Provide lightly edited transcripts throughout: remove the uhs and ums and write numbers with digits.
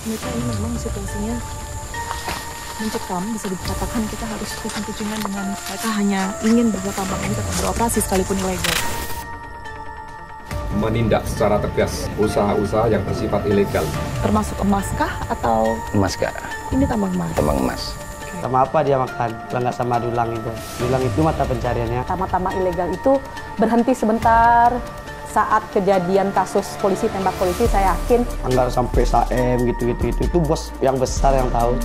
Mereka ini memang situasinya mencekam, bisa dikatakan kita harus kucing-kucingan dengan mereka hanya ingin beberapa tambang ini tetap beroperasi sekalipun ilegal. Menindak secara tegas usaha-usaha yang bersifat ilegal. Termasuk emaskah atau? Emas, Kak. Ini tambang emas. Tambang emas. Sama apa dia makan? Kalau nggak sama dulang itu. Dulang itu mata pencariannya. Tambang-tambang ilegal itu berhenti sebentar saat kejadian kasus polisi tembak polisi. Saya yakin Enggak sampai SAM gitu-gitu itu bos yang besar yang tahu.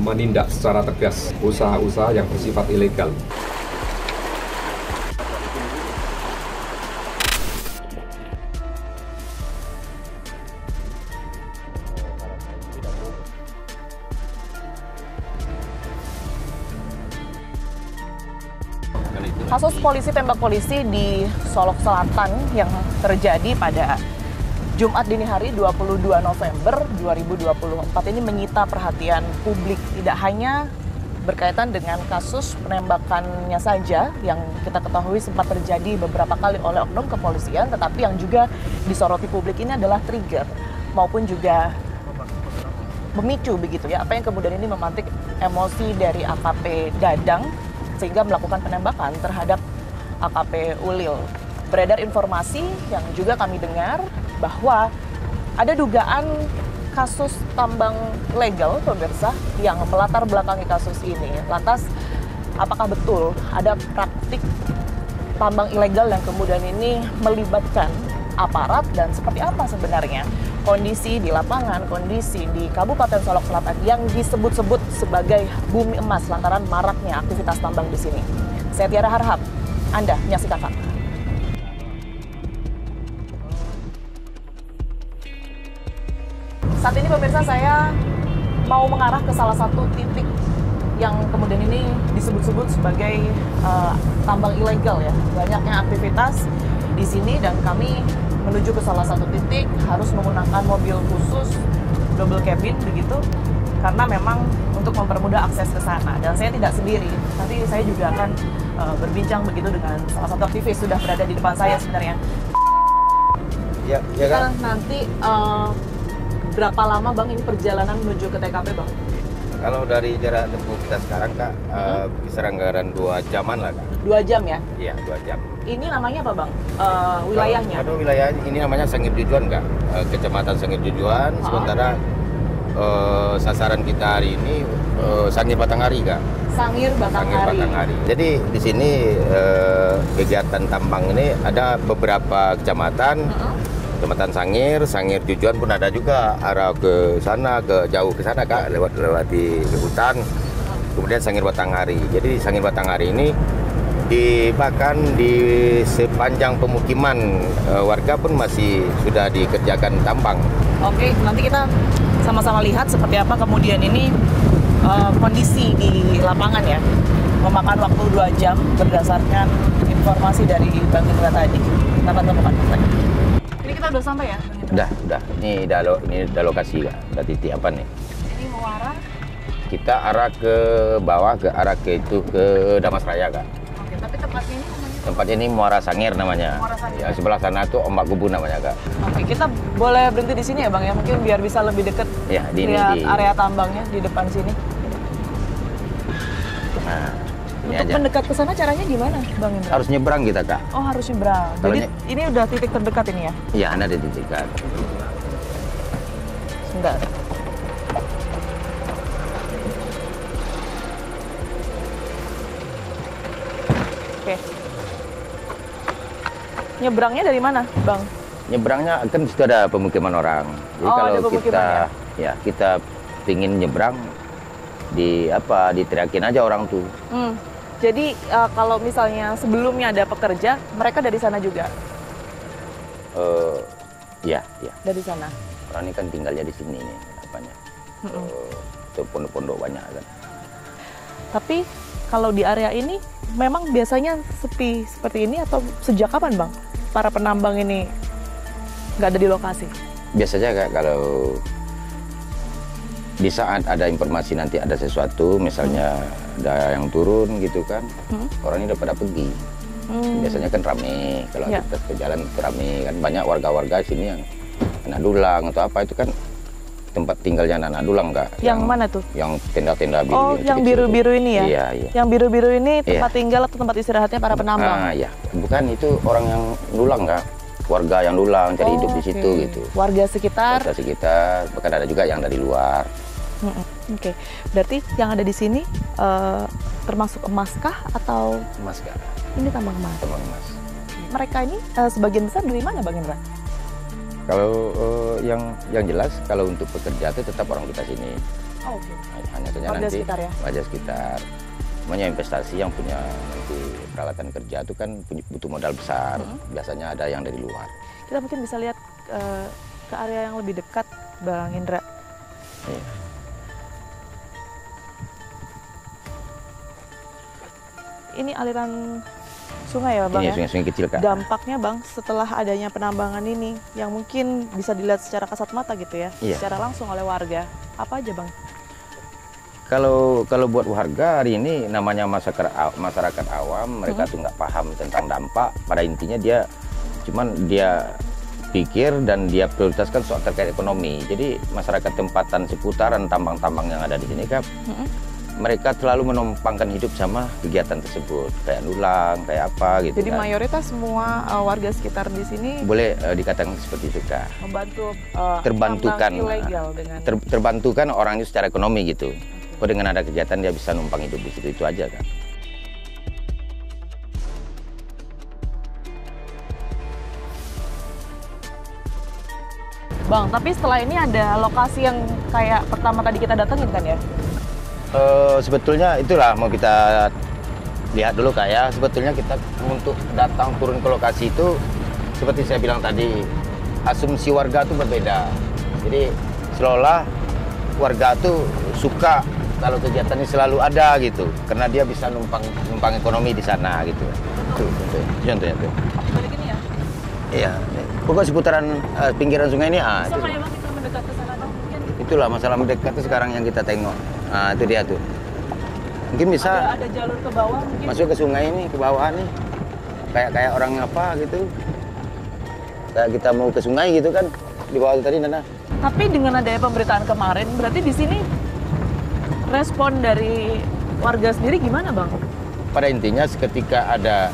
Menindak secara tegas usaha-usaha yang bersifat ilegal. Kasus polisi tembak polisi di Solok Selatan yang terjadi pada Jumat dini hari 22 November 2024 ini menyita perhatian publik. Tidak hanya berkaitan dengan kasus penembakannya saja yang kita ketahui sempat terjadi beberapa kali oleh oknum kepolisian, tetapi yang juga disoroti publik ini adalah trigger maupun juga memicu begitu ya, apa yang kemudian ini memantik emosi dari AKP Dadang sehingga melakukan penembakan terhadap AKP Ulil. Beredar informasi yang juga kami dengar bahwa ada dugaan kasus tambang legal, pemirsa, yang melatar belakangi kasus ini. Lantas, apakah betul ada praktik tambang ilegal yang kemudian ini melibatkan aparat dan seperti apa sebenarnya kondisi di lapangan, kondisi di Kabupaten Solok Selatan yang disebut-sebut sebagai bumi emas lantaran maraknya aktivitas tambang di sini. Saya Tiara Harhab, Anda menyaksikan fakta. Saat ini pemirsa saya mau mengarah ke salah satu titik yang kemudian ini disebut-sebut sebagai tambang ilegal ya. Banyaknya aktivitas di sini dan kami menuju ke salah satu titik harus menggunakan mobil khusus double cabin begitu karena memang untuk mempermudah akses ke sana dan saya tidak sendiri. Nanti saya juga akan berbincang begitu dengan salah satu aktivis sudah berada di depan saya sebenarnya. Ya Kita kan? nanti berapa lama Bang ini perjalanan menuju ke TKP Bang? Kalau dari jarak tempuh kita sekarang, Kak, kisaran anggaran 2 jaman lah, Kak. 2 jam ya? Iya, 2 jam. Ini namanya apa Bang? Wilayahnya? Kalau wilayah ini namanya Sangir Jujuan, Kak. Kecamatan Sangir Jujuan. Sementara sasaran kita hari ini Sangir Batanghari, Kak. Sangir Batanghari. Jadi di sini kegiatan tambang ini ada beberapa kecamatan. Kecamatan Sangir, Sangir Jujuan pun ada juga arah ke sana, ke jauh ke sana, Kak, lewati hutan. Kemudian Sangir Batanghari. Jadi Sangir Batanghari ini bahkan di sepanjang pemukiman warga pun masih sudah dikerjakan tambang. Oke, nanti kita sama-sama lihat seperti apa kemudian ini kondisi di lapangan ya. Memakan waktu 2 jam berdasarkan informasi dari Bang Indra tadi. Kita akan temukan faktanya. Ini kita udah sampai ya? Udah. Ini udah lokasi, Kak. Udah titik apa nih? Ini muara. Kita arah ke bawah, ke arah ke Damas Raya, Kak. Oke, tapi tempatnya ini namanya? Tempat ini Muara Sangir namanya. Muara Sangir. Ya, sebelah sana tuh Ombak Gubu namanya, Kak. Oke, kita boleh berhenti di sini ya Bang ya? Mungkin biar bisa lebih dekat Ya, lihat area tambangnya di depan sini. Nah, ini Untuk aja. mendekat ke sana caranya gimana Bang Indra? Harus nyebrang kita, Kak. Oh, harus nyebrang. Kalau Jadi ini udah titik terdekat ini ya? Iya, Anda di titik, Kak. Sebentar. Oke. Nyebrangnya dari mana, Bang? Nyebrangnya kan situ ada pemukiman orang. Jadi Oh, kalau ada pemukiman kita kita pingin nyebrang diteriakin aja orang tuh. Jadi kalau misalnya sebelumnya ada pekerja, mereka dari sana juga? Ya. Dari sana? Orang ini kan tinggalnya di sini nih, apanya. Itu pondok-pondok banyak kan. Tapi kalau di area ini memang biasanya sepi seperti ini atau sejak kapan Bang para penambang ini nggak ada di lokasi? Biasanya Kak, kalau di saat ada informasi nanti ada sesuatu, misalnya ada yang turun gitu kan, orangnya udah pada pergi. Biasanya kan rame, kalau aktivitas ke jalan rame kan, banyak warga-warga sini yang anak dulang atau apa itu kan tempat tinggalnya anak dulang Kak. Yang mana tuh? Yang tenda-tenda biru. Oh, yang biru-biru ini ya? Iya, iya. Yang biru-biru ini tempat tinggal atau tempat istirahatnya para penambang? Ah, iya. Bukan, itu orang yang dulang Kak. Warga yang dulang cari hidup di situ gitu. Warga sekitar? Warga sekitar, bahkan ada juga yang dari luar. Oke, berarti yang ada di sini termasuk emas kah atau Emas Kak. ini tambang emas? Tambang emas. Mereka ini sebagian besar dari mana Bang Indra? Kalau yang jelas kalau untuk pekerja itu tetap orang kita sini. Oh, oke. Hanya saja Warga nanti sekitar ya? warga sekitar. Namanya investasi yang punya nanti peralatan kerja itu kan butuh modal besar. Biasanya ada yang dari luar. Kita mungkin bisa lihat ke area yang lebih dekat Bang Indra. Iya. Ini aliran sungai ya Bang Ini ya? sungai-sungai kecil Kak. Dampaknya Bang setelah adanya penambangan ini yang mungkin bisa dilihat secara kasat mata gitu ya, Iya. secara langsung oleh warga. Apa aja Bang? Kalau buat warga hari ini namanya masyarakat awam, mereka tuh nggak paham tentang dampak. Pada intinya dia pikir dan dia prioritaskan soal terkait ekonomi. Jadi masyarakat tempatan seputaran tambang-tambang yang ada di sini kan, mereka terlalu menumpangkan hidup sama kegiatan tersebut, kayak dulang, kayak apa gitu. Jadi kan. mayoritas semua warga sekitar di sini Boleh dikatakan seperti itu Kak. membantu Terbantukan, tambang ilegal dengan terbantukan orangnya secara ekonomi gitu. Kok dengan ada kegiatan dia bisa numpang hidup di situ, itu aja kan. Bang, tapi setelah ini ada lokasi yang kayak pertama tadi kita datengin kan ya? Sebetulnya itulah mau kita lihat dulu Kak ya. Sebetulnya kita untuk datang turun ke lokasi itu seperti saya bilang tadi, asumsi warga itu berbeda. Jadi seolah warga tuh suka kalau kegiatan ini selalu ada gitu, karena dia bisa numpang ekonomi di sana gitu. Tuh, contohnya tuh. Balik ini ya? Iya, pokoknya seputaran pinggiran sungai ini. Bisa nggak ya Bang kita mendekat ke sana Bang? Mungkin Itulah masalah mendekat tuh sekarang yang kita tengok. Nah, itu dia tuh. Mungkin bisa ada jalur ke bawah mungkin. masuk ke sungai ini, ke bawah nih. Kayak orang apa gitu. Kayak kita mau ke sungai gitu kan. Di bawah itu tadi Nana. Tapi dengan adanya pemberitaan kemarin, berarti di sini respon dari warga sendiri gimana Bang? Pada intinya ketika ada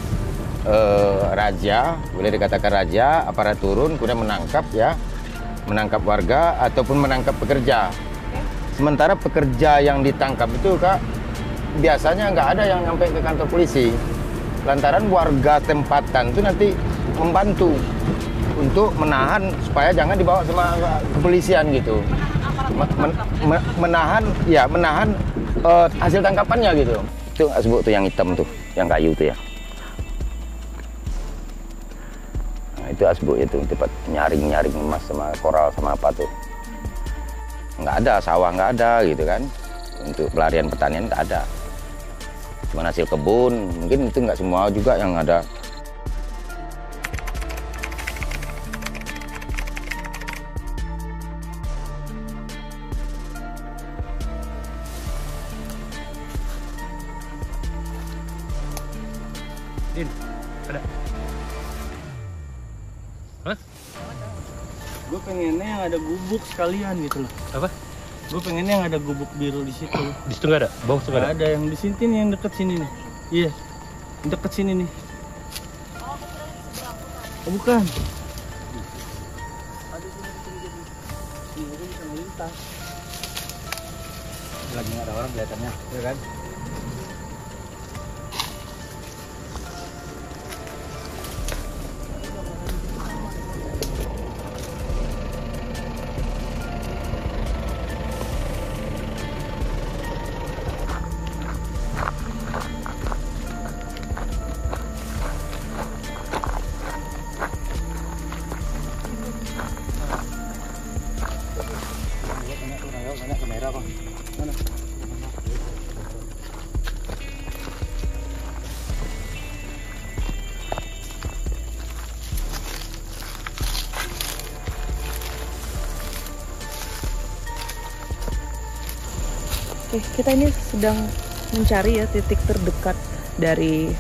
raja, boleh dikatakan raja, aparat turun kemudian menangkap ya, menangkap warga ataupun menangkap pekerja. Sementara pekerja yang ditangkap itu Kak, biasanya nggak ada yang sampai ke kantor polisi. Lantaran warga tempatan itu nanti membantu untuk menahan supaya jangan dibawa sama kepolisian gitu. Menahan hasil tangkapannya gitu. Itu asbuk tuh yang hitam tuh, yang kayu tuh ya. Nah, itu asbuk itu tempat nyaring emas sama koral sama apa tuh. Nggak ada, sawah nggak ada gitu kan. Untuk pelarian pertanian nggak ada. Cuma hasil kebun, mungkin itu nggak semua juga yang ada. Ada. Hah? Gue pengennya yang ada gubuk sekalian gitu loh. Apa? Gue pengennya yang ada gubuk biru di situ. Di situ nggak ada? Bawah situ nggak ada? Ada yang di sini nih, yang deket sini nih. Iya, yang deket sini nih. Oh, bukan. Lagi nggak ada orang kelihatannya, ya kan? Banyak kamera Bang. Mana? Oke, kita ini sedang mencari ya titik terdekat dari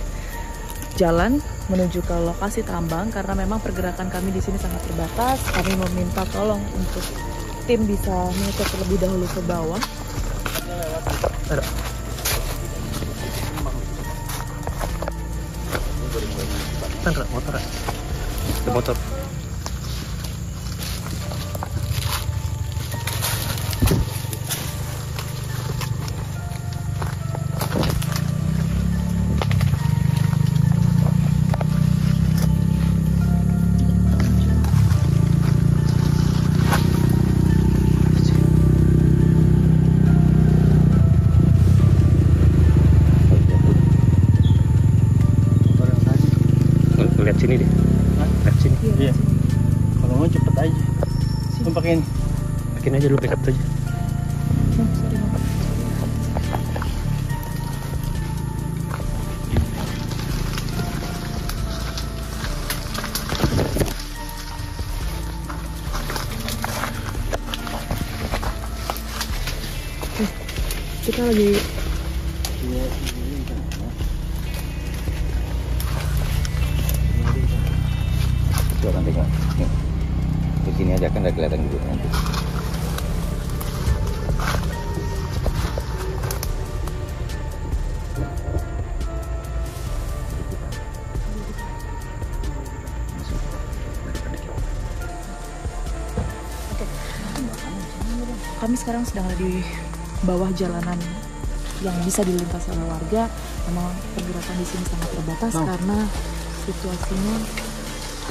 jalan menuju ke lokasi tambang karena memang pergerakan kami di sini sangat terbatas. Kami meminta tolong untuk tim bisa mengecek terlebih dahulu ke bawah. Motor. Lihat sini deh. Lihat sini. Iya. Kalau mau cepet aja. Lu pakai ini. Bikin aja dulu backup aja. Kita lagi Coba tengok. Nih. Di sini aja kan udah kelihatan gitu nanti. kami sekarang sedang ada di bawah jalanan yang bisa dilintasi oleh warga. Memang pergerakan di sini sangat terbatas karena situasinya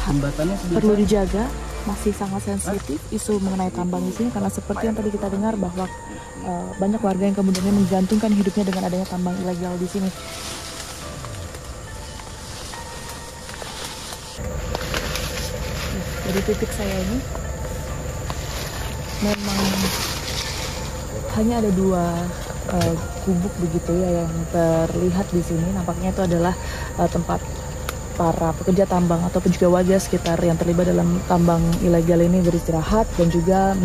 Jembatannya perlu dijaga, masih sangat sensitif isu mengenai tambang di sini karena seperti yang tadi kita dengar bahwa banyak warga yang kemudian menggantungkan hidupnya dengan adanya tambang ilegal di sini. Dari titik saya ini memang hanya ada dua gubuk begitu ya yang terlihat di sini. Nampaknya itu adalah tempat para pekerja tambang ataupun juga warga sekitar yang terlibat dalam tambang ilegal ini beristirahat dan juga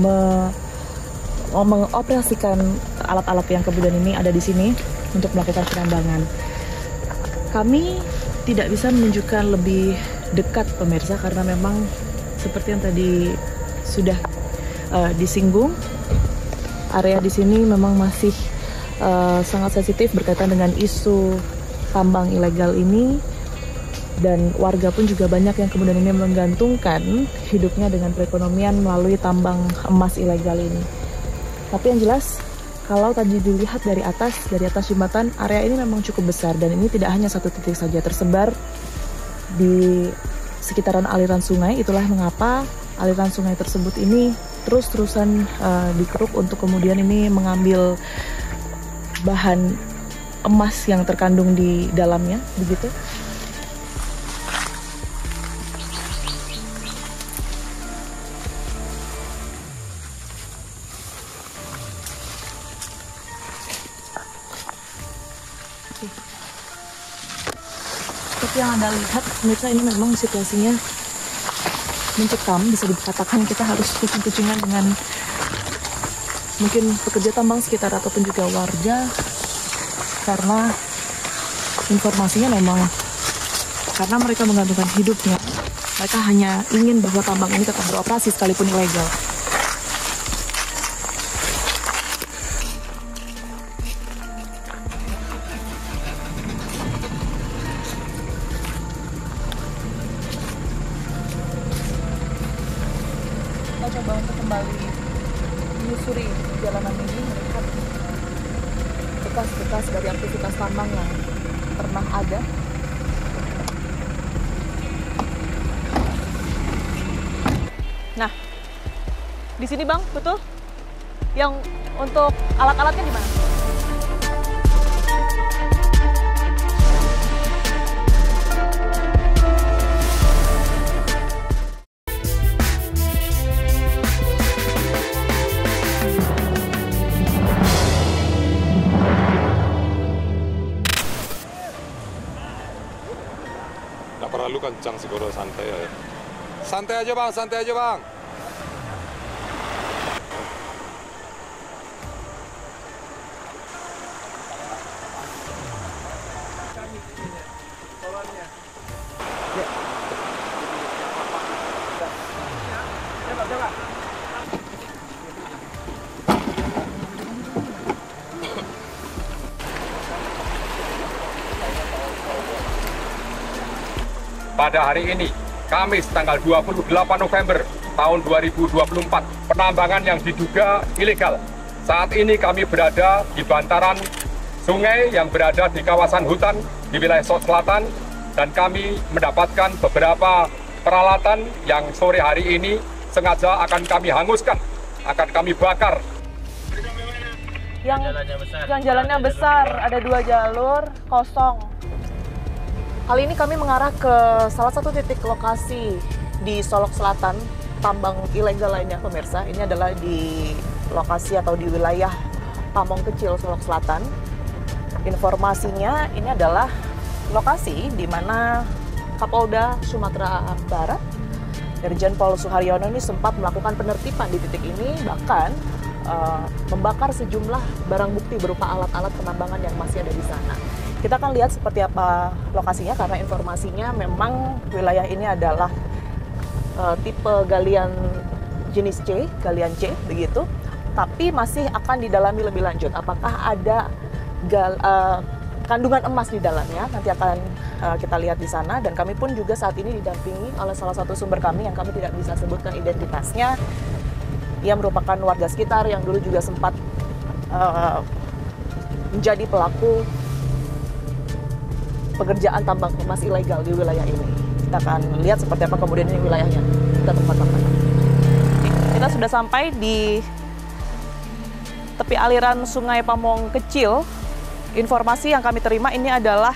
mengoperasikan alat-alat yang kemudian ini ada di sini untuk melakukan penambangan. Kami tidak bisa menunjukkan lebih dekat pemirsa karena memang seperti yang tadi sudah disinggung, area di sini memang masih sangat sensitif berkaitan dengan isu tambang ilegal ini. Dan warga pun juga banyak yang kemudian ini menggantungkan hidupnya dengan perekonomian melalui tambang emas ilegal ini. Tapi yang jelas, kalau tadi dilihat dari atas jembatan, area ini memang cukup besar dan ini tidak hanya satu titik saja, tersebar di sekitaran aliran sungai. Itulah mengapa aliran sungai tersebut ini terus-terusan dikeruk untuk kemudian ini mengambil bahan emas yang terkandung di dalamnya, begitu. Seperti yang Anda lihat, pemirsa, ini memang situasinya mencekam, bisa dikatakan kita harus kucing-kucingan dengan mungkin pekerja tambang sekitar ataupun juga warga, karena informasinya memang karena mereka menggantungkan hidupnya, mereka hanya ingin bahwa tambang ini tetap beroperasi sekalipun ilegal. Kita coba untuk kembali menyusuri jalanan ini, melihat bekas-bekas dari aktivitas tambang yang pernah ada. Nah, di sini Bang, betul? Yang untuk alat-alatnya di mana? Nggak perlu kencang sih, kalau santai aja. Santai aja bang, santai aja bang. pada hari ini, Kamis tanggal 28 November tahun 2024, penambangan yang diduga ilegal. Saat ini kami berada di bantaran sungai yang berada di kawasan hutan di wilayah Solok Selatan, dan kami mendapatkan beberapa peralatan yang sore hari ini sengaja akan kami hanguskan, akan kami bakar. Yang jalannya besar, ada 2 jalur kosong. Kali ini kami mengarah ke salah satu titik lokasi di Solok Selatan, tambang ilegal lainnya pemirsa. Ini adalah di lokasi atau di wilayah Pamong Kecil, Solok Selatan. Informasinya ini adalah lokasi di mana Kapolda Sumatera Barat, Irjen Pol Suharyono ini sempat melakukan penertiban di titik ini, bahkan membakar sejumlah barang bukti berupa alat-alat penambangan yang masih ada di sana. Kita akan lihat seperti apa lokasinya, karena informasinya memang wilayah ini adalah tipe galian jenis C, galian C begitu, tapi masih akan didalami lebih lanjut. Apakah ada kandungan emas di dalamnya, nanti akan kita lihat di sana. Dan kami pun juga saat ini didampingi oleh salah satu sumber kami yang kami tidak bisa sebutkan identitasnya. Ia merupakan warga sekitar yang dulu juga sempat menjadi pelaku pekerjaan tambang emas ilegal di wilayah ini. Kita akan lihat seperti apa kemudian ini wilayahnya. Kita tempat-tempat. Kita sudah sampai di tepi aliran Sungai Pamong Kecil. Informasi yang kami terima ini adalah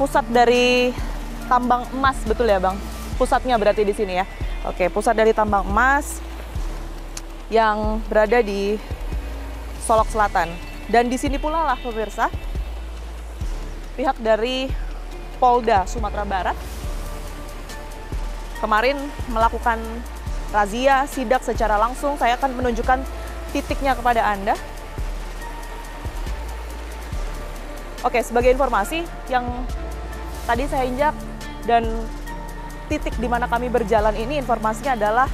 pusat dari tambang emas, betul ya Bang? Pusatnya berarti di sini ya. Oke, pusat dari tambang emas yang berada di Solok Selatan. Dan di sini pula lah pemirsa, pihak dari Polda Sumatera Barat kemarin melakukan razia sidak secara langsung. Saya akan menunjukkan titiknya kepada Anda. Oke, sebagai informasi yang tadi saya injak dan titik di mana kami berjalan ini, informasinya adalah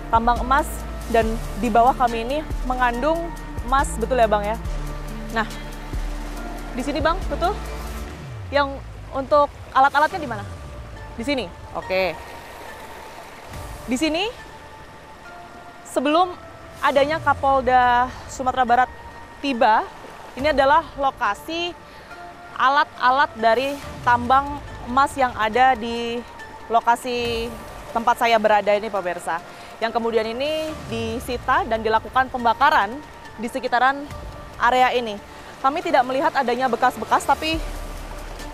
tambang emas, dan di bawah kami ini mengandung emas, betul ya Bang ya? Nah, di sini Bang, betul? Yang untuk alat-alatnya di mana? Di sini. Oke. Di sini sebelum adanya Kapolda Sumatera Barat tiba, ini adalah lokasi alat-alat dari tambang emas yang ada di lokasi tempat saya berada ini pemirsa. Yang kemudian ini disita dan dilakukan pembakaran di sekitaran area ini. Kami tidak melihat adanya bekas-bekas, tapi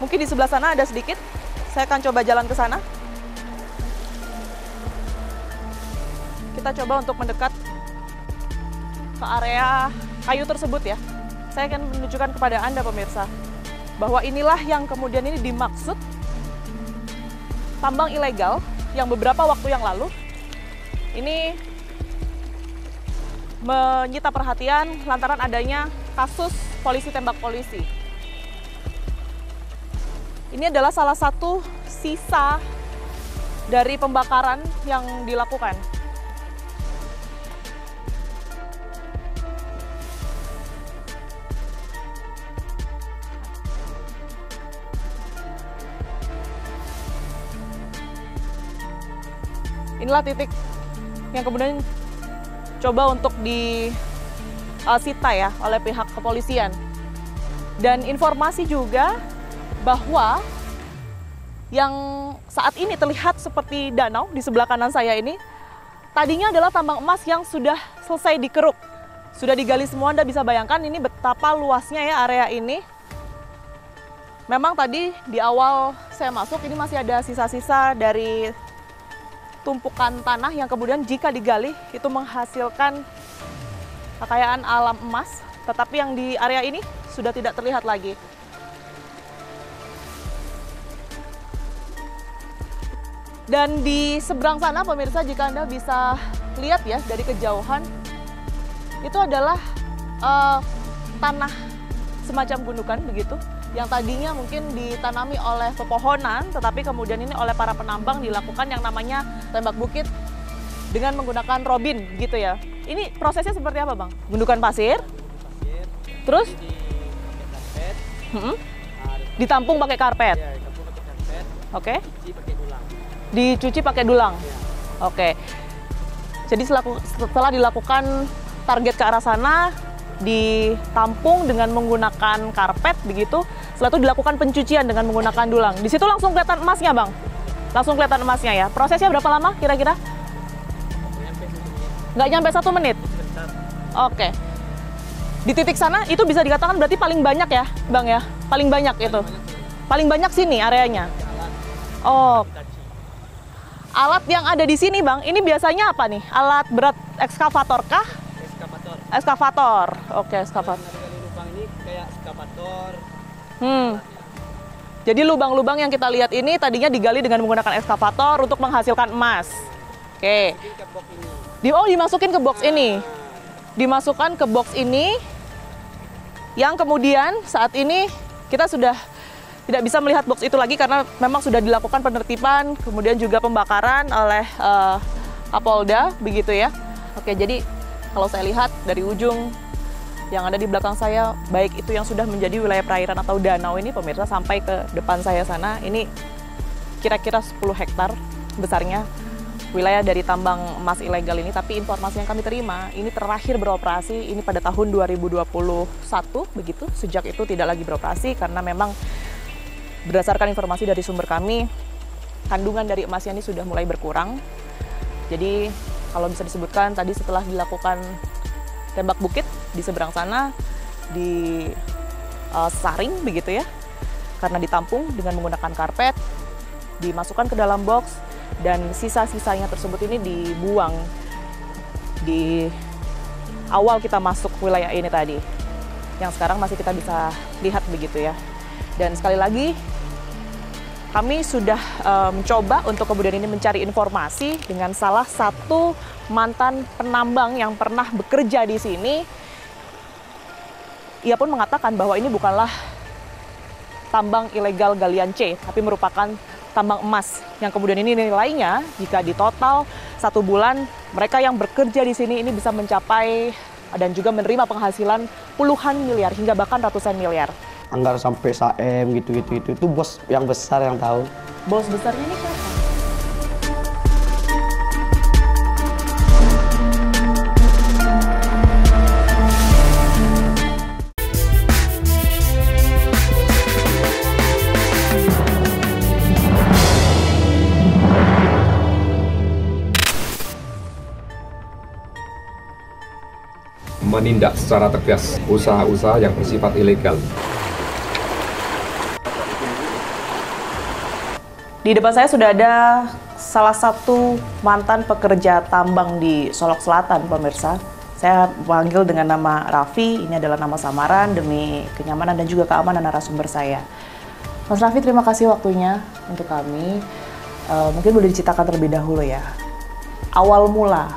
mungkin di sebelah sana ada sedikit. Saya akan coba jalan ke sana. Kita coba untuk mendekat ke area kayu tersebut ya. Saya akan menunjukkan kepada Anda pemirsa bahwa inilah yang kemudian ini dimaksud tambang ilegal yang beberapa waktu yang lalu ini menyita perhatian lantaran adanya kasus polisi tembak polisi. Ini adalah salah satu sisa dari pembakaran yang dilakukan. Inilah titik yang kemudian coba untuk disita ya oleh pihak kepolisian. Dan informasi juga bahwa yang saat ini terlihat seperti danau di sebelah kanan saya ini, tadinya adalah tambang emas yang sudah selesai dikeruk. Sudah digali semua, Anda bisa bayangkan ini betapa luasnya ya area ini. Memang tadi di awal saya masuk ini masih ada sisa-sisa dari tumpukan tanah yang kemudian jika digali itu menghasilkan kekayaan alam emas, tetapi yang di area ini sudah tidak terlihat lagi. Dan di seberang sana pemirsa, jika Anda bisa lihat ya dari kejauhan, itu adalah tanah semacam gundukan begitu, yang tadinya mungkin ditanami oleh pepohonan, tetapi kemudian ini oleh para penambang dilakukan yang namanya tembak bukit dengan menggunakan robin gitu ya. Ini prosesnya seperti apa Bang? Gundukan pasir, terus ditampung pakai karpet. Oke. Dicuci pakai dulang. Oke. Jadi setelah dilakukan target ke arah sana, ditampung dengan menggunakan karpet begitu. Setelah itu dilakukan pencucian dengan menggunakan dulang. Di situ langsung kelihatan emasnya, Bang. Langsung kelihatan emasnya ya. Prosesnya berapa lama kira-kira? Nggak nyampe 1 menit. Oke. Di titik sana itu bisa dikatakan berarti paling banyak ya, Bang ya? Paling banyak itu. Paling banyak sini areanya. Oh. Alat yang ada di sini, Bang, ini biasanya apa nih? Alat berat ekskavator kah? Ekskavator. Oke, ekskavator. Lubang ini kayak ekskavator. Jadi lubang-lubang yang kita lihat ini tadinya digali dengan menggunakan ekskavator untuk menghasilkan emas. Oke. Dimasukin ke box ini. Dimasukkan ke box ini. Yang kemudian saat ini kita sudah tidak bisa melihat box itu lagi karena memang sudah dilakukan penertiban, kemudian juga pembakaran oleh Kapolda, begitu ya. Oke, jadi kalau saya lihat dari ujung yang ada di belakang saya, baik itu yang sudah menjadi wilayah perairan atau danau ini, pemirsa, sampai ke depan saya sana, ini kira-kira 10 hektar besarnya wilayah dari tambang emas ilegal ini. Tapi informasi yang kami terima, ini terakhir beroperasi ini pada tahun 2021, begitu. Sejak itu tidak lagi beroperasi karena memang berdasarkan informasi dari sumber kami, kandungan dari emasnya ini sudah mulai berkurang. Jadi kalau bisa disebutkan tadi setelah dilakukan tembak bukit di seberang sana, di saring begitu ya, karena ditampung dengan menggunakan karpet, dimasukkan ke dalam box, dan sisa-sisanya tersebut ini dibuang di awal kita masuk wilayah ini tadi, yang sekarang masih kita bisa lihat begitu ya. Dan sekali lagi, kami sudah mencoba untuk kemudian ini mencari informasi dengan salah satu mantan penambang yang pernah bekerja di sini. Ia pun mengatakan bahwa ini bukanlah tambang ilegal galian C, tapi merupakan tambang emas yang kemudian ini nilainya jika ditotal 1 bulan mereka yang bekerja di sini ini bisa mencapai dan juga menerima penghasilan puluhan miliar hingga bahkan ratusan miliar. Anggar sampai saem gitu-gitu itu bos yang besar yang tahu. Bos besarnya ini siapa? Menindak secara tegas usaha-usaha yang bersifat ilegal. Di depan saya sudah ada salah satu mantan pekerja tambang di Solok Selatan, pemirsa. Saya panggil dengan nama Raffi, ini adalah nama samaran demi kenyamanan dan juga keamanan narasumber saya. Mas Raffi, terima kasih waktunya untuk kami. Mungkin boleh diceritakan terlebih dahulu ya. Awal mula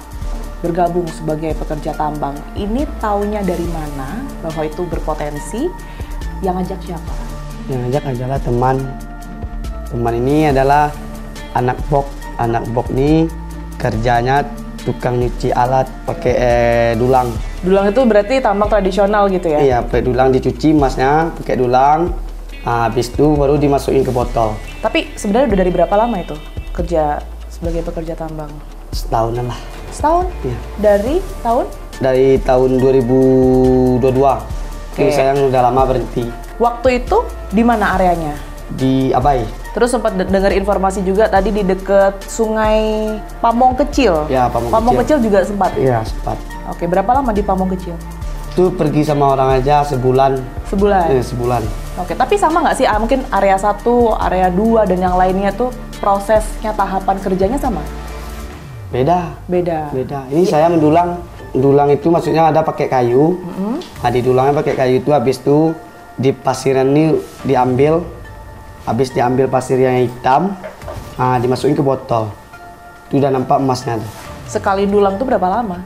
bergabung sebagai pekerja tambang, ini taunya dari mana bahwa itu berpotensi? Yang ngajak siapa? Yang ngajak adalah teman. Teman ini adalah anak bok. Anak bok ini kerjanya tukang nyuci alat pakai dulang. Dulang itu berarti tambang tradisional gitu ya? Iya, pakai dulang dicuci emasnya, pakai dulang. Nah, habis itu baru dimasukin ke botol. Tapi sebenarnya udah dari berapa lama itu kerja sebagai pekerja tambang? Setahunan lah. Setahun? Iya. Dari tahun? Dari tahun 2022. Jadi saya udah lama berhenti. Waktu itu di mana areanya? Di Abai. Terus sempat dengar informasi juga tadi di dekat Sungai Pamong Kecil. Ya, Pamong Kecil juga sempat? Iya, sempat. Oke, berapa lama di Pamong Kecil? Itu pergi sama orang aja sebulan. Sebulan? Sebulan. Oke, tapi sama nggak sih mungkin area 1, area 2, dan yang lainnya tuh prosesnya, tahapan kerjanya sama? Beda. Beda? Beda. Ini saya mendulang. Dulang itu maksudnya ada pakai kayu. Nah, di dulangnya pakai kayu itu, habis itu di pasiran ini diambil. Habis diambil pasir yang hitam, nah, dimasukin ke botol. Itu udah nampak emasnya tuh. Sekali dulang tuh berapa lama?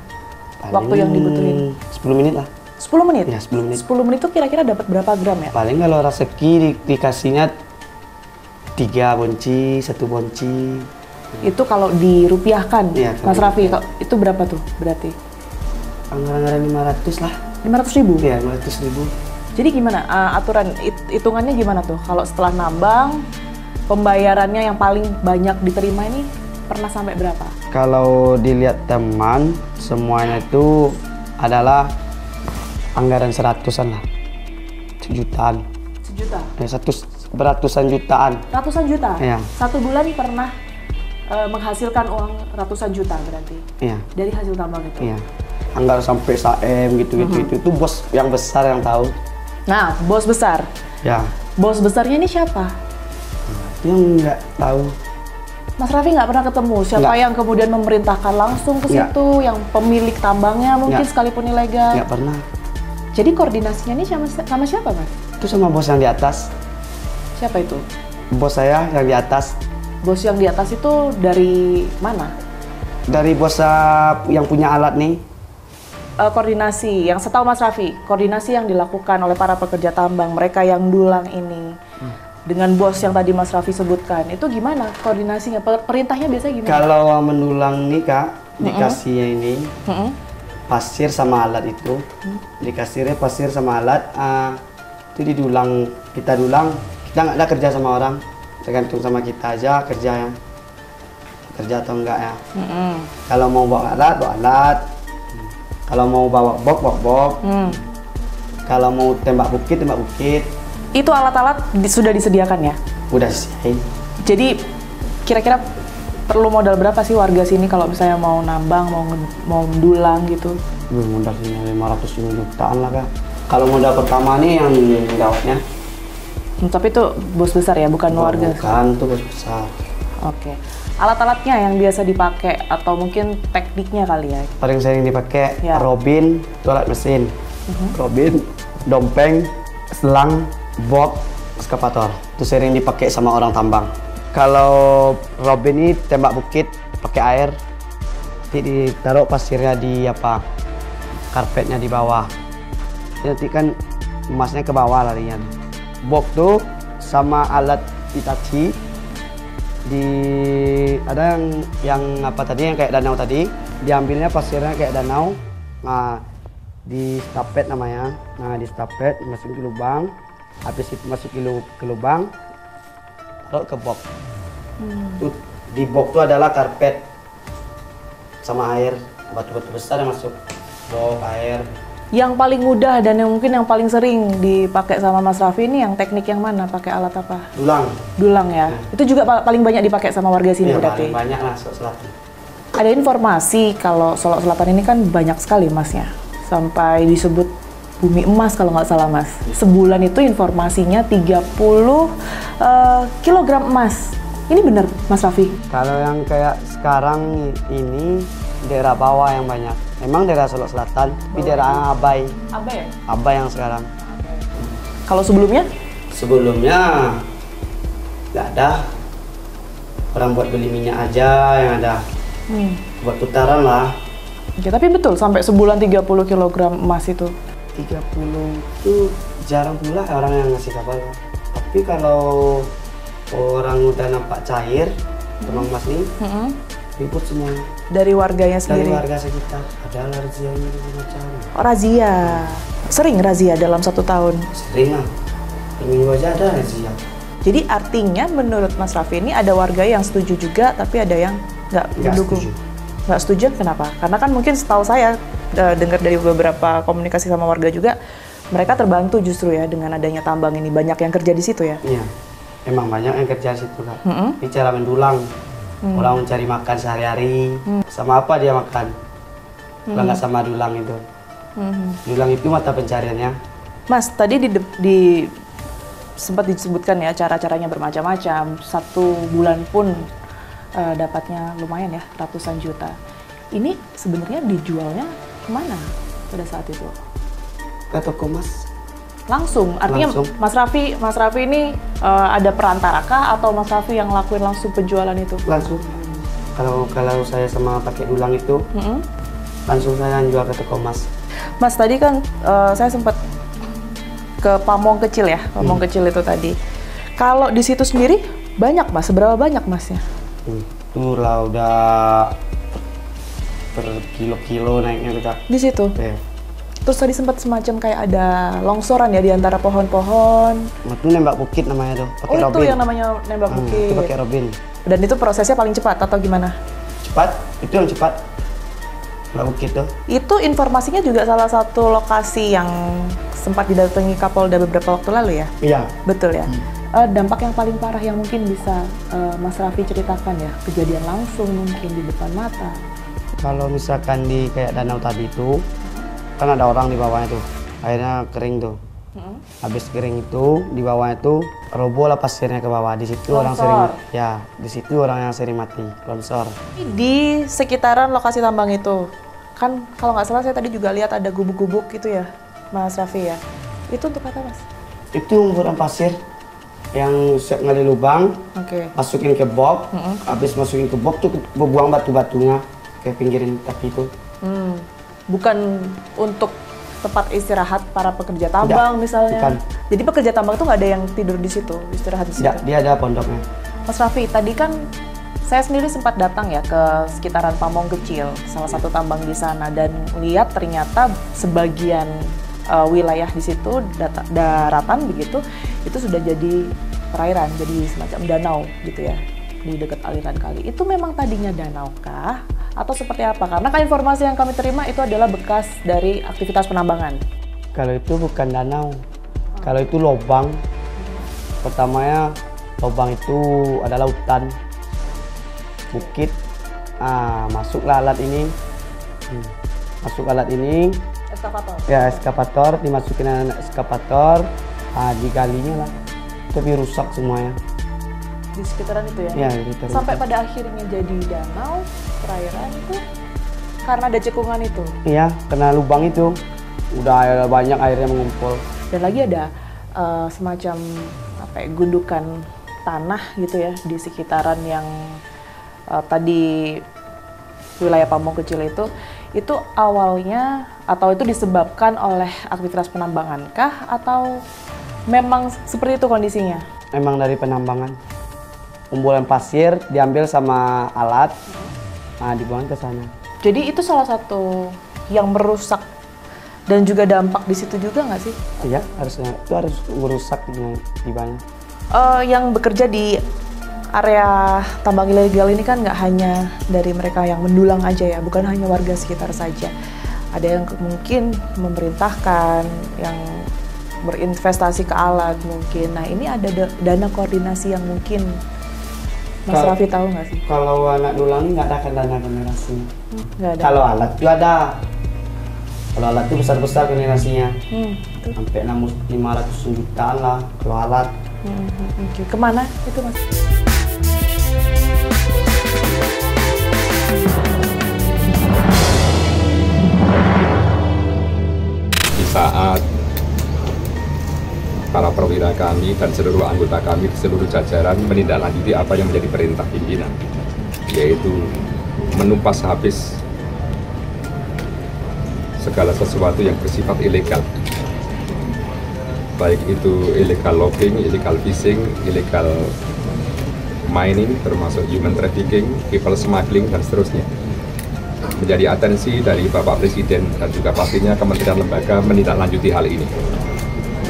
Paling waktu yang dibutuhin? 10 menit lah. 10 menit? Ya, 10 menit. 10 menit tuh kira-kira dapat berapa gram ya? Paling kalau rezeki dikasihnya 3 bonci, 1 bonci. Itu kalau dirupiahkan, ya, Mas Raffi, itu berapa tuh berarti? Anggaran 500 lah. 500.000? Iya, 500.000. Jadi gimana aturan hitungannya gimana tuh? Kalau setelah nambang pembayarannya yang paling banyak diterima ini pernah sampai berapa? Kalau dilihat teman, semuanya itu adalah anggaran seratusan lah, sejutaan. Sejuta? Beratusan jutaan. Ratusan juta? Iya. Satu bulan pernah menghasilkan uang ratusan juta berarti? Iya. Dari hasil tambang itu? Iya. Anggaran sampai SAM gitu-gitu, itu bos yang besar yang tahu. Nah, bos besar? Ya. Bos besarnya ini siapa? Yang nggak tahu. Mas Raffi nggak pernah ketemu siapa Nggak. yang kemudian memerintahkan langsung ke Nggak. situ, yang pemilik tambangnya mungkin Nggak. sekalipun ilegal? Nggak pernah. Jadi koordinasinya ini sama siapa, Mas? Itu sama bos yang di atas. Siapa itu? Bos saya yang di atas. Bos yang di atas itu dari mana? Dari bos yang punya alat nih. Koordinasi, yang setahu Mas Raffi, koordinasi yang dilakukan oleh para pekerja tambang, mereka yang dulang ini, dengan bos yang tadi Mas Raffi sebutkan, itu gimana koordinasinya? Perintahnya biasanya gimana? Kalau mendulang nih Kak, dikasihnya ini pasir sama alat itu, dikasihnya pasir sama alat, itu didulang, kita dulang, kita nggak ada kerja sama orang, tergantung sama kita aja kerja atau enggak ya. Kalau mau bawa alat, kalau mau bawa bok. Kalau mau tembak bukit. Itu alat-alat sudah disediakan ya? Udah sih. Jadi kira-kira perlu modal berapa sih warga sini kalau misalnya mau nambang, mau mendulang gitu? Modal sini 500 jutaan lah Kak. Kalau modal pertama nih yang gawatnya. Tapi itu bos besar ya, bukan warga? Bukan, itu bos besar. Oke. Alat-alatnya yang biasa dipakai atau mungkin tekniknya kali ya? Paling sering dipakai Ya. robin, itu alat mesin. Robin, dompeng, selang, bok, ekskavator. Itu sering dipakai sama orang tambang. Kalau robin ini tembak bukit pakai air. Nanti ditaruh pasirnya di karpetnya di bawah. Nanti kan emasnya ke bawah larinya. Bok tuh sama alat Itachi. Ada yang kayak danau tadi, diambilnya pasirnya kayak danau. Nah, di stapet namanya. Nah, di stapet masukin ke lubang. Habis itu masuk ke lubang, taruh ke box. Di box itu adalah karpet sama air, batu-batu besar yang masuk box air. Yang paling mudah dan yang mungkin yang paling sering dipakai sama Mas Raffi ini yang teknik yang mana? Pakai alat apa? Dulang. Dulang ya. Itu juga paling banyak dipakai sama warga sini Iya, berarti. paling banyak lah Solok Selatan. Ada informasi kalau Solok Selatan ini kan banyak sekali emasnya. Sampai disebut bumi emas kalau nggak salah Mas. Sebulan itu informasinya 30 kilogram emas. Ini benar Mas Raffi? Kalau yang kayak sekarang ini daerah bawah yang banyak. Memang daerah Solok Selatan, tapi daerah Abai. Abai ya? Abai yang sekarang. Kalau sebelumnya? Sebelumnya nggak ada. Orang buat beli minyak aja yang ada. Buat putaran lah. Ya, tapi betul sampai sebulan 30 kilogram emas itu. 30 itu jarang pula orang yang ngasih kabar. Tapi kalau orang udah nampak cair, tambang emas nih, ribut semua. Dari warganya Dari sendiri? warga sekitar, ada razia ini macam. Oh, razia. Sering razia dalam 1 tahun? Sering lah, minggu aja ada razia. Jadi artinya menurut Mas Raffi ini ada warga yang setuju juga, tapi ada yang nggak mendukung? Nggak setuju, kenapa? Karena kan mungkin setahu saya, dengar dari beberapa komunikasi sama warga juga, mereka terbantu justru ya dengan adanya tambang ini, banyak yang kerja di situ ya? Iya, emang banyak yang kerja di situ kan. Bicara mendulang. Orang mencari makan sehari-hari, sama apa dia makan? Kalau nggak sama dulang itu. Dulang itu mata pencariannya. Mas, tadi sempat disebutkan ya cara-caranya bermacam-macam. 1 bulan pun dapatnya lumayan ya, ratusan juta. Ini sebenarnya dijualnya kemana pada saat itu? Ke toko emas. Langsung, artinya Langsung. Mas Raffi ini ada perantara kah atau Mas Raffi yang lakuin langsung penjualan itu? Langsung. Kalau saya sama pakai dulang itu, langsung saya jual ke toko emas. Mas, tadi kan saya sempat ke Pamong kecil ya, Pamong kecil itu tadi. Kalau di situ sendiri banyak Mas, seberapa banyak Masnya? Itu lah udah per kilo-kilo naiknya kita. Di situ? Ya. Terus tadi sempat semacam kayak ada longsoran ya di antara pohon-pohon. Itu nembak bukit namanya tuh, pakai Oh, robin. itu yang namanya nembak bukit. Itu pakai robin. Dan itu prosesnya paling cepat atau gimana? Cepat, itu yang cepat. Nembak bukit tuh. Itu informasinya juga salah satu lokasi yang sempat didatangi Kapolda beberapa waktu lalu ya? Iya. Betul ya? Dampak yang paling parah yang mungkin bisa Mas Raffi ceritakan ya? Kejadian langsung mungkin di depan mata. Kalau misalkan di kayak danau tadi itu, kan ada orang di bawahnya tuh, airnya kering tuh. Habis kering itu di bawahnya tuh roboh lah pasirnya ke bawah. Di situ orang sering, ya di situ orang yang sering mati, longsor. Di sekitaran lokasi tambang itu, kan kalau nggak salah saya tadi juga lihat ada gubuk-gubuk gitu ya, Mas Raffi ya. Itu untuk apa Mas? Itu umpuran pasir yang siap ngali lubang, masukin ke box. Habis masukin ke box tuh buang batu-batunya ke pinggirin tapi itu. Bukan untuk tempat istirahat para pekerja tambang misalnya. Bukan. Jadi pekerja tambang itu nggak ada yang tidur di situ, istirahat di situ. Tidak, dia ada pondoknya. Mas Raffi, tadi kan saya sendiri sempat datang ya ke sekitaran Pamong Kecil, salah satu tambang di sana, dan lihat ternyata sebagian wilayah di situ daratan begitu, itu sudah jadi perairan, jadi semacam danau gitu ya di dekat aliran kali. Itu memang tadinya danau kah? Atau seperti apa? Karena kan informasi yang kami terima itu adalah bekas dari aktivitas penambangan. Kalau itu bukan danau, kalau itu lubang. Pertamanya lubang itu adalah hutan, bukit. Masuklah alat ini, masuk alat ini. Eskavator. Ya eskavator, dimasukin eskavator, digalinya lah. Tapi rusak semuanya. Di sekitaran itu ya? Ya, gitu. Sampai pada akhirnya jadi danau, perairan itu karena ada cekungan itu? Iya, kena lubang itu. Udah banyak airnya mengumpul. Dan lagi ada semacam gundukan tanah gitu ya di sekitaran yang tadi wilayah Pamong Kecil itu awalnya atau itu disebabkan oleh aktivitas penambangan kah atau memang seperti itu kondisinya? Memang dari penambangan. Kumpulan pasir diambil sama alat, dibuang ke sana. Jadi itu salah satu yang merusak dan juga dampak di situ juga nggak sih? Iya, itu harus merusak di banyak. Yang bekerja di area tambang ilegal ini kan nggak hanya dari mereka yang mendulang aja ya, bukan hanya warga sekitar saja. Ada yang mungkin memerintahkan, yang berinvestasi ke alat mungkin. Nah ini ada dana koordinasi yang mungkin Mas Raffi tahu nggak sih? Kalau anak dulang nggak ada dana koordinasi. Nggak ada. Kalau alat itu ada. Kalau alat itu besar-besar koordinasinya. Sampai 500 jutaan lah kalau alat. Kemana itu Mas? Di saat para perwira kami dan seluruh anggota kami, seluruh jajaran menindaklanjuti apa yang menjadi perintah pimpinan, yaitu menumpas habis segala sesuatu yang bersifat ilegal, baik itu illegal logging, illegal fishing, illegal mining, termasuk human trafficking, people smuggling, dan seterusnya. Menjadi atensi dari Bapak Presiden dan juga pastinya kementerian lembaga menindaklanjuti hal ini.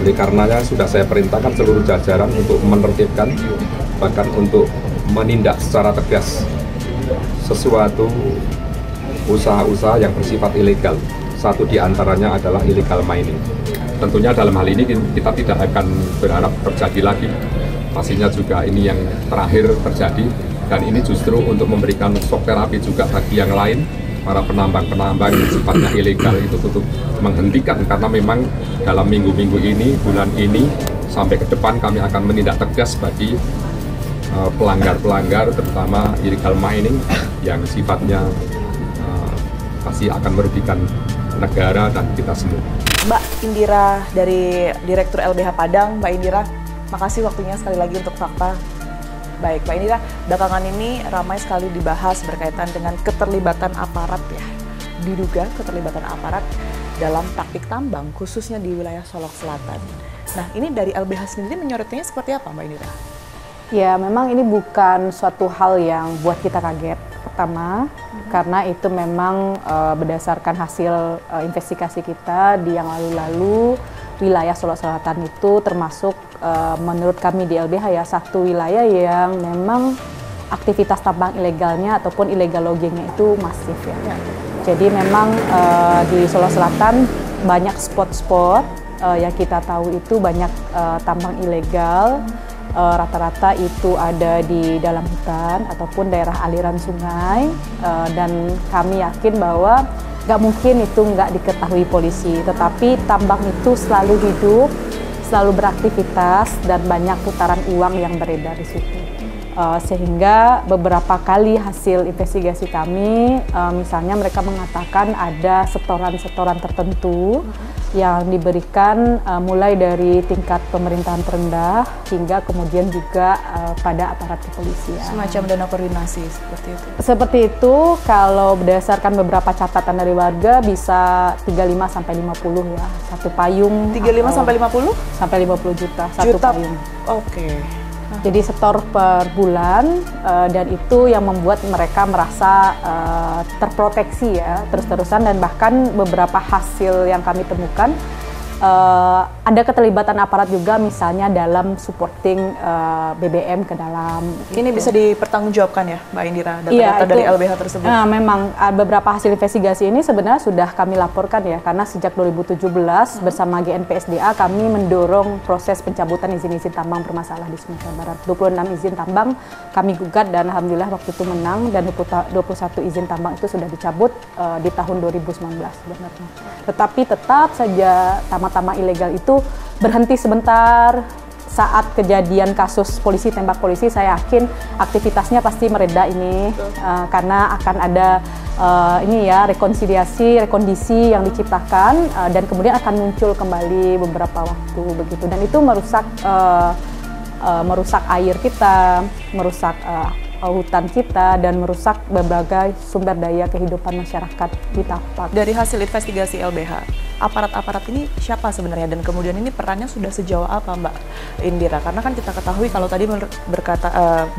Oleh karenanya sudah saya perintahkan seluruh jajaran untuk menertibkan, bahkan untuk menindak secara tegas sesuatu usaha-usaha yang bersifat ilegal. Satu di antaranya adalah illegal mining. Tentunya dalam hal ini kita tidak akan berharap terjadi lagi. Pastinya juga ini yang terakhir terjadi, dan ini justru untuk memberikan shock terapi juga bagi yang lain. Para penambang-penambang yang sifatnya ilegal itu tutup menghentikan, karena memang dalam minggu-minggu ini, bulan ini, sampai ke depan kami akan menindak tegas bagi pelanggar-pelanggar, terutama illegal mining yang sifatnya pasti akan merugikan negara dan kita semua. Mbak Indira dari Direktur LBH Padang, Mbak Indira, makasih waktunya sekali lagi untuk Fakta. Baik, Mbak Indira, belakangan ini ramai sekali dibahas berkaitan dengan keterlibatan aparat ya. Diduga keterlibatan aparat dalam praktik tambang, khususnya di wilayah Solok Selatan. Nah, ini dari LBH sendiri menyorotnya seperti apa, Mbak Indira? Ya, memang ini bukan suatu hal yang buat kita kaget. pertama, karena itu memang berdasarkan hasil investigasi kita di yang lalu-lalu, wilayah Solok Selatan itu termasuk menurut kami di LBH ya, satu wilayah yang memang aktivitas tambang ilegalnya ataupun illegal loggingnya itu masif ya. Jadi memang di Solok Selatan banyak spot-spot yang kita tahu itu banyak tambang ilegal. Rata-rata itu ada di dalam hutan ataupun daerah aliran sungai, dan kami yakin bahwa nggak mungkin itu nggak diketahui polisi, tetapi tambang itu selalu hidup, selalu beraktivitas, dan banyak putaran uang yang beredar di situ. Sehingga beberapa kali hasil investigasi kami, misalnya mereka mengatakan ada setoran-setoran tertentu yang diberikan mulai dari tingkat pemerintahan terendah hingga kemudian juga pada aparat kepolisian. Semacam dana koordinasi seperti itu? Seperti itu, kalau berdasarkan bebeberapa catatan dari warga bisa 35-50 ya, satu payung. 35-50? Sampai 50 juta, satu payung. Oke. Jadi setor per bulan, dan itu yang membuat mereka merasa terproteksi ya terus-terusan, dan bahkan beberapa hasil yang kami temukan ada keterlibatan aparat juga misalnya dalam supporting BBM ke dalam. Ini gitu. bisa dipertanggungjawabkan ya Mbak Indira, Iya, data-data dari LBH tersebut? Memang beberapa hasil investigasi ini sebenarnya sudah kami laporkan ya, karena sejak 2017 bersama GNPSDA kami mendorong proses pencabutan izin-izin tambang bermasalah di Sumatera Barat. 26 izin tambang kami gugat dan alhamdulillah waktu itu menang, dan 21 izin tambang itu sudah dicabut di tahun 2019 sebenarnya. Tetapi tetap saja tambang ilegal itu berhenti sebentar. Saat kejadian kasus polisi tembak polisi, saya yakin aktivitasnya pasti mereda ini, karena akan ada rekondisi yang diciptakan, dan kemudian akan muncul kembali beberapa waktu begitu, dan itu merusak air kita, merusak hutan kita, dan merusak berbagai sumber daya kehidupan masyarakat di Tapak. Dari hasil investigasi LBH, aparat-aparat ini siapa sebenarnya, dan kemudian ini perannya sudah sejauh apa Mbak Indira? Karena kan kita ketahui kalau tadi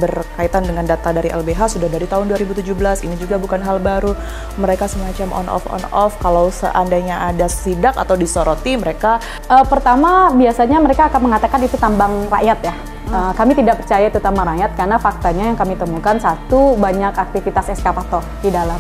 berkaitan dengan data dari LBH sudah dari tahun 2017, ini juga bukan hal baru. Mereka semacam on off, kalau seandainya ada sidak atau disoroti mereka. Pertama biasanya mereka akan mengatakan itu tambang rakyat ya. Kami tidak percaya itu tambang rakyat, karena faktanya yang kami temukan, satu, banyak aktivitas eskavator di dalam.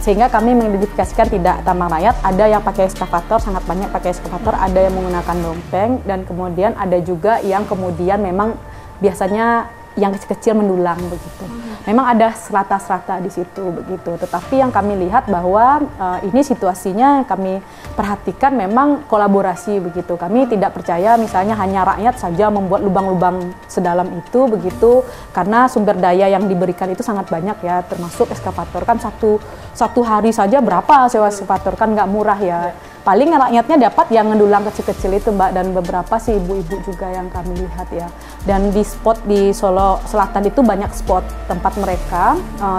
Sehingga kami mengidentifikasikan tidak tambang rakyat, ada yang pakai eskavator, sangat banyak pakai eskavator, ada yang menggunakan dompeng, dan kemudian ada juga yang kemudian memang biasanya yang kecil-kecil mendulang begitu. Memang ada serata-serata di situ begitu. Tetapi yang kami lihat bahwa ini situasinya kami perhatikan memang kolaborasi begitu. Kami tidak percaya misalnya hanya rakyat saja membuat lubang-lubang sedalam itu begitu, karena sumber daya yang diberikan itu sangat banyak ya, termasuk eskavator kan satu hari saja berapa sewa eskavator, kan nggak murah ya. Paling rakyatnya dapat yang ngedulang kecil-kecil itu Mbak, dan beberapa sih ibu-ibu juga yang kami lihat ya. Dan di spot di Solo Selatan itu banyak spot tempat mereka,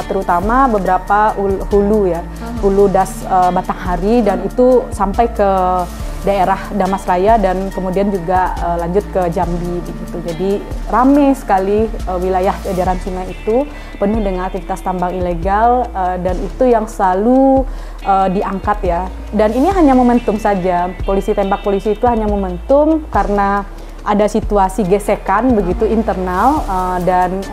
terutama beberapa hulu ya, hulu das Batanghari, dan itu sampai ke daerah Damasraya dan kemudian juga lanjut ke Jambi begitu. Jadi ramai sekali wilayah jajaran sungai itu penuh dengan aktivitas tambang ilegal, dan itu yang selalu diangkat ya. Dan ini hanya momentum saja. Polisi tembak polisi itu hanya momentum karena ada situasi gesekan begitu internal, dan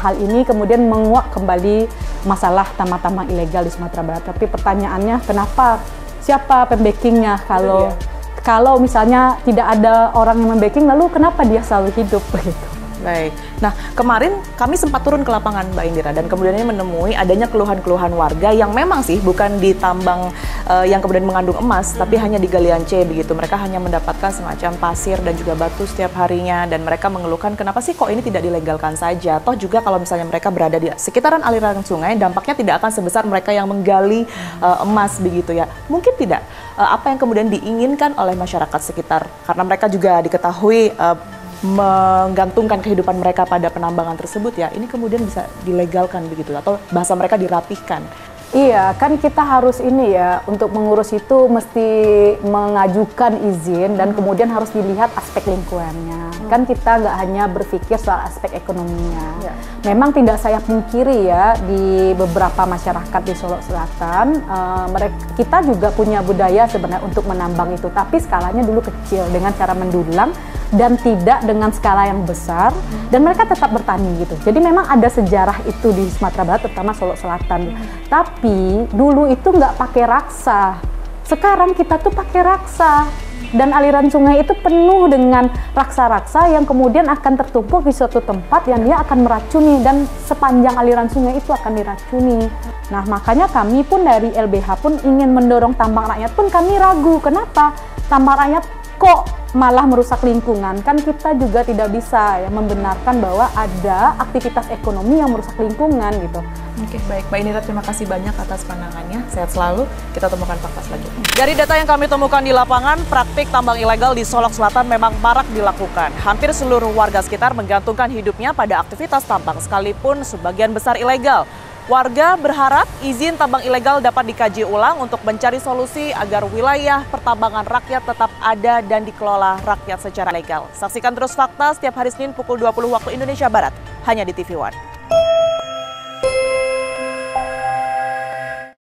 hal ini kemudian menguak kembali masalah tambang-tambang ilegal di Sumatera Barat. Tapi pertanyaannya, kenapa, siapa pembacking-nya? Kalau misalnya tidak ada orang yang membacking, lalu kenapa dia selalu hidup begitu? Baik. Nah, kemarin kami sempat turun ke lapangan Mbak Indira, dan kemudian ini menemui adanya keluhan-keluhan warga yang memang sih bukan di tambang yang kemudian mengandung emas, tapi hanya di galian C begitu. Mereka hanya mendapatkan semacam pasir dan juga batu setiap harinya, dan mereka mengeluhkan kenapa sih kok ini tidak dilegalkan saja. Toh juga kalau misalnya mereka berada di sekitaran aliran sungai, dampaknya tidak akan sebesar mereka yang menggali emas begitu ya. Mungkin tidak. Apa yang kemudian diinginkan oleh masyarakat sekitar, karena mereka juga diketahui menggantungkan kehidupan mereka pada penambangan tersebut ya, ini kemudian bisa dilegalkan begitu, atau bahasa mereka dirapihkan. Iya, kan kita harus ini ya, untuk mengurus itu mesti mengajukan izin dan kemudian harus dilihat aspek lingkungannya. Kan kita nggak hanya berpikir soal aspek ekonominya. Memang tidak saya pungkiri ya, di beberapa masyarakat di Solok Selatan, kita juga punya budaya sebenarnya untuk menambang itu, tapi skalanya dulu kecil dengan cara mendulang dan tidak dengan skala yang besar, dan mereka tetap bertani gitu. Jadi memang ada sejarah itu di Sumatera Barat, terutama Solok Selatan. Tapi dulu itu nggak pakai raksa. Sekarang kita tuh pakai raksa. Dan aliran sungai itu penuh dengan raksa-raksa yang kemudian akan tertumpuk di suatu tempat yang dia akan meracuni, dan sepanjang aliran sungai itu akan diracuni. Nah, makanya kami pun dari LBH pun ingin mendorong tambang rakyat pun kami ragu. Kenapa? Tambang rakyat kok malah merusak lingkungan? Kan kita juga tidak bisa ya membenarkan bahwa ada aktivitas ekonomi yang merusak lingkungan gitu. Oke, baik Mbak Inira, terima kasih banyak atas pandangannya. Sehat selalu, kita temukan fakta selanjutnya. Dari data yang kami temukan di lapangan, praktik tambang ilegal di Solok Selatan memang marak dilakukan. Hampir seluruh warga sekitar menggantungkan hidupnya pada aktivitas tambang, sekalipun sebagian besar ilegal. Warga berharap izin tambang ilegal dapat dikaji ulang untuk mencari solusi agar wilayah pertambangan rakyat tetap ada dan dikelola rakyat secara legal. Saksikan terus fakta setiap hari Senin pukul 20 waktu Indonesia Barat, hanya di TV One.